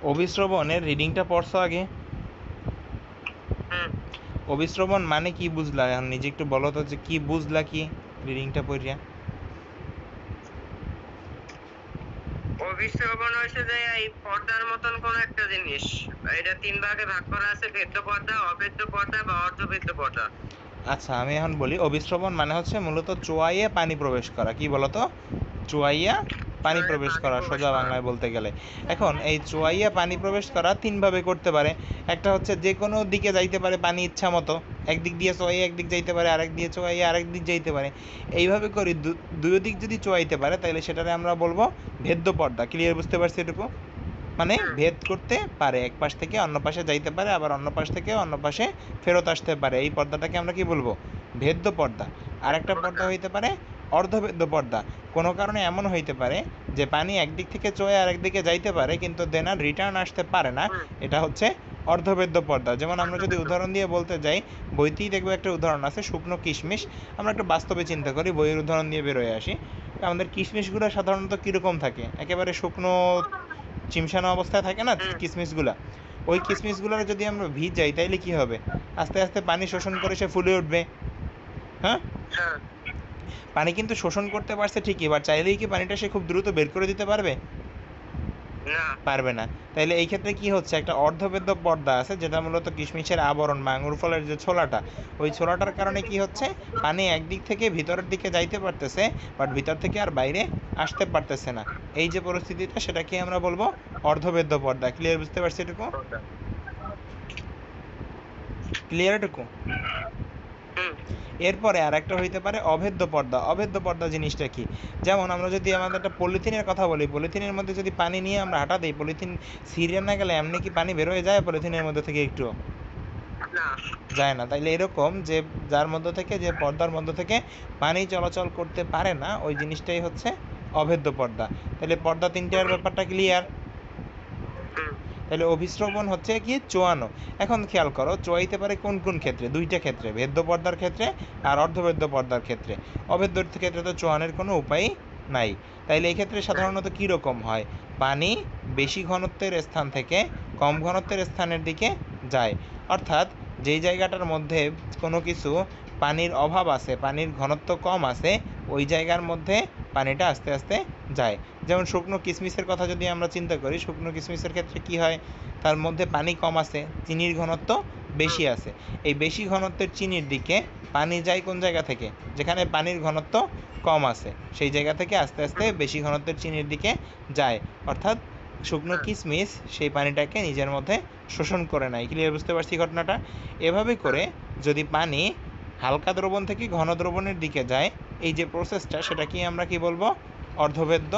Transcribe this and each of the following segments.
অভিশ্রবণের রিডিংটা পড়ছো আগে? অভিশ্রবণ মানে কি বুঝলা? এখন নিজে একটু বলো তো যে কি বুঝলা, কি রিডিংটা পড়িয়া। অভিশ্রবণ হয়েছে যে এই পর্দার মতন কোন একটা জিনিস। এটা 3 ভাগে ভাগ করা আছে: ভেদ্য পর্দা, অভেদ্য পর্দা বা অর্ধভেদ্য পর্দা। আচ্ছা আমি এখন বলি, অভিশ্রবণ মানে হচ্ছে মূলত চোয়াইয়ে পানি প্রবেশ করা। কি বলতো? চোয়াইয়া পানি চোয়াইয়ে প্রবেশ পানি করা, প্রবেশ সোজা করা। বাংলায় বলতে গেলে। এখন এই চোয়াইয়া পানি প্রবেশ করা তিনভাবে করতে পারে। একটা হচ্ছে যে কোনো দিকে যাইতে পারে পানি ইচ্ছা মতো, একদিক দিয়ে চোয়াইয়া একদিক যাইতে পারে, আরেক দিয়ে চোয়াইয়া আরেক দিক যাইতে পারে। এইভাবে করি দুই দিক যদি চোয়াইতে পারে তাহলে সেটারে আমরা বলবো ভেদ্য পর্দা। ক্লিয়ার? বুঝতে পারছি এটুকু? মানে ভেদ করতে পারে, এক পাশ থেকে অন্য পাশে যাইতে পারে, আবার অন্য পাশ থেকে অন্য পাশে ফেরত আসতে পারে। এই পর্দাটাকে আমরা কি বলবো? ভেদ্য পর্দা। আর একটা পর্দা হইতে পারে অর্ধভেদ্য পর্দা। কোনো কারণে এমন হইতে পারে যে পানি একদিক থেকে চয়ে আরেক দিকে যাইতে পারে কিন্তু দেন আর রিটার্ন আসতে পারে না, এটা হচ্ছে অর্ধভেদ্য পর্দা। যেমন আমরা যদি উদাহরণ দিয়ে বলতে যাই, বইতেই দেখবো একটা উদাহরণ আছে, শুকনো কিশমিশ। আমরা একটু বাস্তবে চিন্তা করি, বইয়ের উদাহরণ দিয়ে বেরোয় আসি। আমাদের কিশমিশগুলো সাধারণত কীরকম থাকে? একেবারে শুকনো চিমসানো অবস্থায় থাকে না কিসমিসগুলা? ওই কিসমিসগুলোর যদি আমরা ভিজাই তাইলে কি হবে? আস্তে আস্তে পানি শোষণ করে সে ফুলে উঠবে। হ্যাঁ, পানি কিন্তু শোষণ করতে পারছে ঠিকই, এবার চাইলেই কি পানিটা সে খুব দ্রুত বের করে দিতে পারবে? পারবে না। তাইলে এই ক্ষেত্রে কি হচ্ছে, একটা অর্ধবেদ্য পর্দা আছে যেটা মূলত কিশমিশের আবরণ বা আঙুর ফলের যে ছোলাটা, ওই ছোলাটার কারণে কি হচ্ছে, পানি একদিক থেকে ভিতরের দিকে যাইতে পারতেছে, বাট ভিতর থেকে আর বাইরে আসতে পারতেছে না। এই যে পরিস্থিতিটা, সেটাকে আমরা বলবো অর্ধবেদ্য পর্দা। ক্লিয়ার? বুঝতে পারছি এটুকু? ক্লিয়ার এটুকু? এরপরে আর একটা হইতে পারে অভেদ্য পর্দা। অভেদ্য পর্দা জিনিসটা কি? যেমন আমরা যদি আমাদের একটা পলিথিনের কথা বলি, পলিথিনের মধ্যে যদি পানি নিয়ে আমরা হাঁটা দিই, পলিথিন ছিঁড়ে না গেলে এমনি কি পানি বের হয়ে যায় পলিথিনের মধ্যে থেকে? একটু যায় না। তাইলে এরকম যে যার মধ্যে থেকে, যে পর্দার মধ্যে থেকে পানি চলাচল করতে পারে না, ওই জিনিসটাই হচ্ছে অভেদ্য পর্দা। তাহলে পর্দা তিনটার ব্যাপারটা ক্লিয়ার? তাহলে অভিশ্রবণ হচ্ছে কি চোয়ানো। এখন খেয়াল করো, চোয়াইতে পারে কোন কোন ক্ষেত্রে? দুইটা ক্ষেত্রে, ভেদ্য পর্দার ক্ষেত্রে আর অর্ধভেদ্য পর্দার ক্ষেত্রে। অভেদ্য ক্ষেত্রে তো চোয়ানোর কোনো উপায় নাই। তাইলে এই ক্ষেত্রে সাধারণত কী রকম হয়? পানি বেশি ঘনত্বের স্থান থেকে কম ঘনত্বের স্থানের দিকে যায়। অর্থাৎ যেই জায়গাটার মধ্যে কোনো কিছু পানির অভাব আছে, পানির ঘনত্ব কম আছে, ওই জায়গার মধ্যে পানিটা আস্তে আস্তে যায়। যেমন শুকনো কিশমিশের কথা যদি আমরা চিন্তা করি, শুকনো কিশমিশের ক্ষেত্রে কি হয়? তার মধ্যে পানি কম আছে, চিনির ঘনত্ব বেশি আছে। এই বেশি ঘনত্বের চিনির দিকে পানি যায় কোন জায়গা থেকে? যেখানে পানির ঘনত্ব কম আছে, সেই জায়গা থেকে আস্তে আস্তে বেশি ঘনত্বের চিনির দিকে যায়। অর্থাৎ শুকনো কিশমিশ সেই পানিটাকে নিজের মধ্যে শোষণ করে নেয়। ক্লিয়ার? বুঝতে পারছি ঘটনাটা? এভাবে করে যদি পানি হালকা দ্রবণ থেকে ঘন দ্রবণের দিকে যায়, এই যে প্রসেসটা, সেটাকে আমরা কি বলবো? অর্ধভেদ্য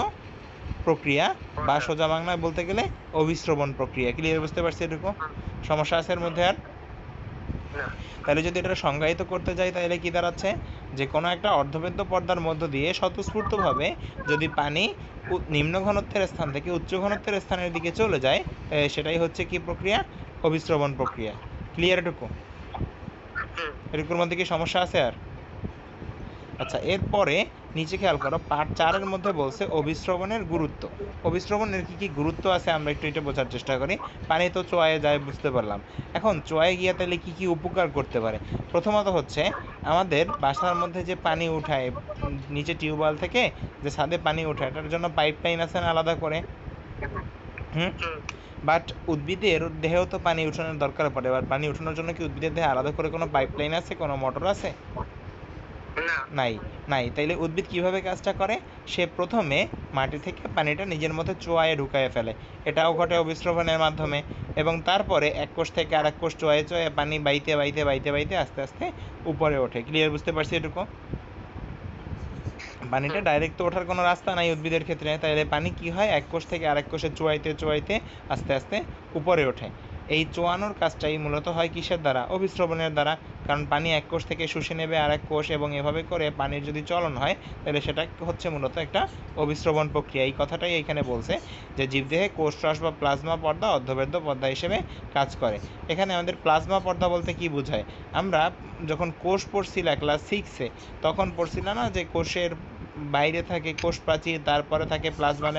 প্রক্রিয়া, বা সোজা বাংলায় বলতে গেলে অভিশ্রবণ প্রক্রিয়া। ক্লিয়ার? বুঝতে পারছি এটুকু? সমস্যা আছে এর মধ্যে আর? তাহলে যদি এটা সংজ্ঞায়িত করতে যাই তাহলে কি দাঁড়াচ্ছে, যে কোনো একটা অর্ধবেদ্য পর্দার মধ্য দিয়ে স্বতঃস্ফূর্তভাবে যদি পানি নিম্ন ঘনত্বের স্থান থেকে উচ্চ ঘনত্বের স্থানের দিকে চলে যায়, সেটাই হচ্ছে কি প্রক্রিয়া? অভিশ্রবণ প্রক্রিয়া। ক্লিয়ার এটুকু? এটুকুর মধ্যে কি সমস্যা আছে আর? আচ্ছা, এরপরে নিচে খেয়াল করো, পার্ট 4-এর মধ্যে বলছে অভিশ্রবণের গুরুত্ব। অভিশ্রবণের কী কী গুরুত্ব আছে আমরা একটু এটা বোঝার চেষ্টা করি। পানি তো চোয়ায়ে যায়, বুঝতে পারলাম। এখন চোয়ায়ে গিয়ে তাহলে কী কী উপকার করতে পারে? প্রথমত হচ্ছে আমাদের বাসার মধ্যে যে পানি উঠায়, নিচে টিউবওয়েল থেকে যে ছাদে পানি উঠায়, এটার জন্য পাইপ লাইন আছে না আলাদা করে? বাট উদ্ভিদের দেহেও তো পানি উঠানোর দরকার পড়ে। এবার পানি উঠানোর জন্য কি উদ্ভিদের দেহে আলাদা করে কোনো পাইপ লাইন আছে, কোনো মোটর আছে? নাই। নাই। তাইলে উদ্ভিদ কিভাবে কাজটা করে? সে প্রথমে মাটি থেকে পানিটা নিজের মধ্যে চোয়ায়ে ঢুকায়ে ফেলে। এটাও ঘটে অভিস্রবণের মাধ্যমে। এবং তারপরে এক কোষ থেকে আরেক কোষ চোয়ায়ে চোয়ায়ে পানি বাইতে বাইতে বাইতে বাইতে আস্তে আস্তে উপরে ওঠে। ক্লিয়ার? বুঝতে পারছি এটুকু? পানিটা ডাইরেক্ট তো ওঠার কোনো রাস্তা নাই উদ্ভিদের ক্ষেত্রে। তাইলে পানি কি হয়? এক কোষ থেকে আরেক কোষে চোয়াইতে চোয়াইতে আস্তে আস্তে উপরে ওঠে। এই চোয়ানোর কাজটাই মূলত হয় কিসের দ্বারা? অভিস্রবণের দ্বারা। কারণ পানি এক কোষ থেকে শুষে নেবে আরেক কোষ, এবং এভাবে করে পানির যদি চলন হয় তাহলে সেটা হচ্ছে মূলত একটা অভিস্রবণ প্রক্রিয়া। এই কথাটাই এখানে বলছে যে জীবদেহে কোষরস বা প্লাজমা পর্দা অর্ধবেদ্য পর্দা হিসেবে কাজ করে। এখানে আমাদের প্লাজমা পর্দা বলতে কি বোঝায়? আমরা যখন কোষ পড়ছিলাম ক্লাস 6-এ, তখন পড়ছিলাম না যে কোষের বাইরে থাকে কোষ প্রাচীর, তারপরে থাকে প্লাজমা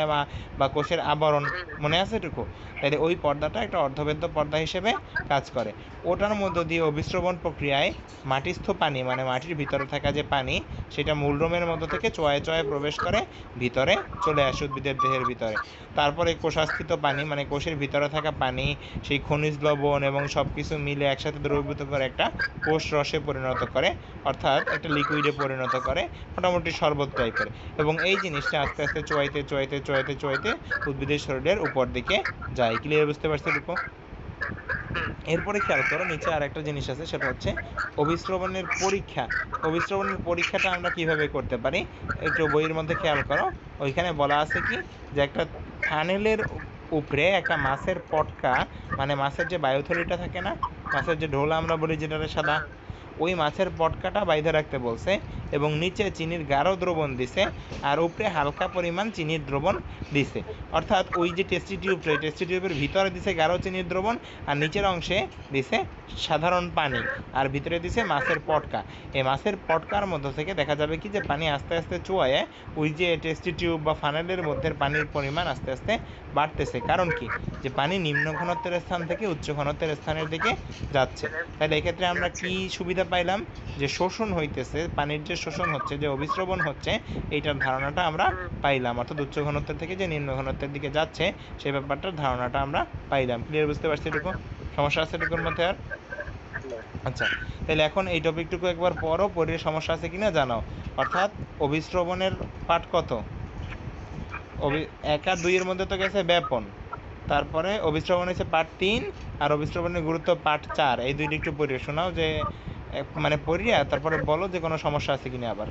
বা কোষের আবরণ, মনে আছে এটুকু? তাহলে ওই পর্দাটা একটা অর্ধবেদ্য পর্দা হিসেবে কাজ করে। ওটার মধ্য দিয়ে অভিস্রবণ প্রক্রিয়ায় মাটিস্থ পানি মানে মাটির ভিতরে থাকা যে পানি সেটা মূলরোমের মধ্য থেকে চোয়ায়ে চোয়ায়ে প্রবেশ করে ভিতরে চলে আসে উদ্ভিদের দেহের ভিতরে। তারপরে কোষাস্থিত পানি মানে কোষের ভিতরে থাকা পানি সেই খনিজ লবণ এবং সব কিছু মিলে একসাথে দ্রবীভূত করে একটা কোষ রসে পরিণত করে, অর্থাৎ একটা লিকুইডে পরিণত করে, মোটামুটি শরবত টাইপের। এবং এই জিনিসটা আস্তে আস্তে চোয়াইতে চোয়াইতে চোয়াইতে চোয়াইতে উদ্ভিদের শরীরের উপর দিকে যায়। ক্লিয়ার বুঝতে পারছি এরকম? এরপরে খেয়াল করো নিচে আর একটা জিনিস আছে, সেটা হচ্ছে অভিস্রবণের পরীক্ষা। অভিস্রবণের পরীক্ষাটা আমরা কিভাবে করতে পারি একটু বইয়ের মধ্যে খেয়াল করো। ওইখানে বলা আছে কি যে একটা ফানেলের উপরে একটা মাছের পটকা মানে মাছের যে বায়ুথলিটা থাকে না, মাছের যে ঢোলা আমরা বলি যেটারে সাদা, ওই মাছের পটকাটা বাইধে রাখতে বলছে এবং নিচে চিনির গাঢ় দ্রবণ দিছে আর উপরে হালকা পরিমাণ চিনির দ্রবণ দিছে। অর্থাৎ ওই যে টেস্টি টিউবের ভিতরে দিছে গাঢ় চিনির দ্রবণ আর নিচের অংশে দিছে সাধারণ পানি আর ভিতরে দিছে মাছের পটকা। এই মাছের পটকার মধ্য থেকে দেখা যাবে কি যে পানি আস্তে আস্তে চুয়ায় ওই যে টেস্টি টিউব বা ফানেলের মধ্যে পানির পরিমাণ আস্তে আস্তে বাড়তেছে। কারণ কি যে পানি নিম্ন ঘনত্বের স্থান থেকে উচ্চ ঘনত্বের স্থানের দিকে যাচ্ছে। তাহলে এক্ষেত্রে আমরা কি সুবিধা পাইলাম যে শোষণ হইতেছে, পানির যে শোষণ হচ্ছে, যে অভিস্রবণ হচ্ছে, এইটার ধারণাটা আমরা পাইলাম। অর্থাৎ উচ্চ ঘনত্বের থেকে যে নিম্ন ঘনত্বের দিকে যাচ্ছে সেই ব্যাপারটার ধারণাটা আমরা পাইলাম। ক্লিয়ার বুঝতে পারছি এটুকু? সমস্যা আছে এটুকুর মধ্যে আর? আচ্ছা, তাহলে এখন এই টপিকটুকু একবার পড়ো, পড়ে সমস্যা আছে কিনা জানাও। অর্থাৎ অভিস্রবণের পাঠ কত? 1 আর 2 এর মধ্যে তো গেছে ব্যাপন, তারপরে অভিস্রবণ হচ্ছে পার্ট 3 আর অভিস্রবণের গুরুত্ব পার্ট 4। এই দুইটা একটু পড়ে শোনাও যে মানে পড়িয়া তারপরে বলো যে কোনো সমস্যা আছে কিনা আবার।